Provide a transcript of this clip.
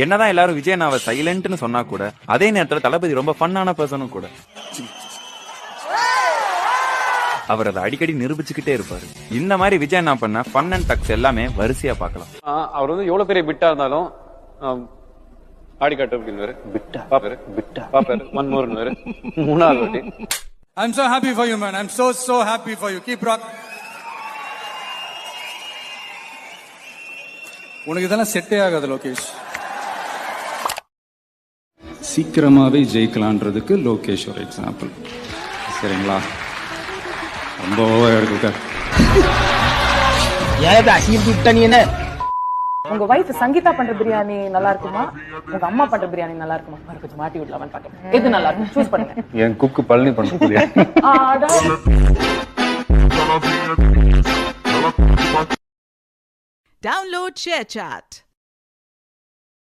என்னதான் எல்லாரும் விஜய் அண்ணாவை சைலண்ட்னு சொன்னா கூட அதே நேரத்துல தளபதி ரொம்ப ஃபன்னான பர்சனும் கூட. அவர் அதை அடிக்கடி நிரூபிச்சுக்கிட்டே இருப்பாரு. இந்த மாதிரி விஜய் அண்ணா பண்ண ஃபன் அண்ட் டக்ஸ் எல்லாமே வரிசையா பார்க்கலாம். அவர் வந்து எவ்வளவு பெரிய பிட்டா இருந்தாலும் ஆடி காட்டு அப்படின்னு பிட்டா பாப்பாரு பிட்டா பாப்பாரு ஒன் மோர் மூணாவது வாட்டி. I'm so happy for you, man. I'm so happy for you. Keep rock. உனக்கு இதெல்லாம் செட்டே ஆகாது லோகேஷ். சீக்கிரமாவே ஜெயிக்கலான்றதுக்கு லோகேஷ் ஒரு எக்ஸாம்பிள். சரிங்களா? ரொம்ப இருக்கு. உங்க வைஃப் சங்கீதா பண்ற பிரியாணி நல்லா இருக்குமா, உங்க அம்மா பண்ற பிரியாணி நல்லா இருக்குமா? கொஞ்சம் மாட்டி விடலாமான்னு பாக்கேன். எது நல்லா இருக்கும் சூஸ் பண்ணுங்க. என் குக்கு பழனி பண்ற பிரியாணி. Download ShareChat.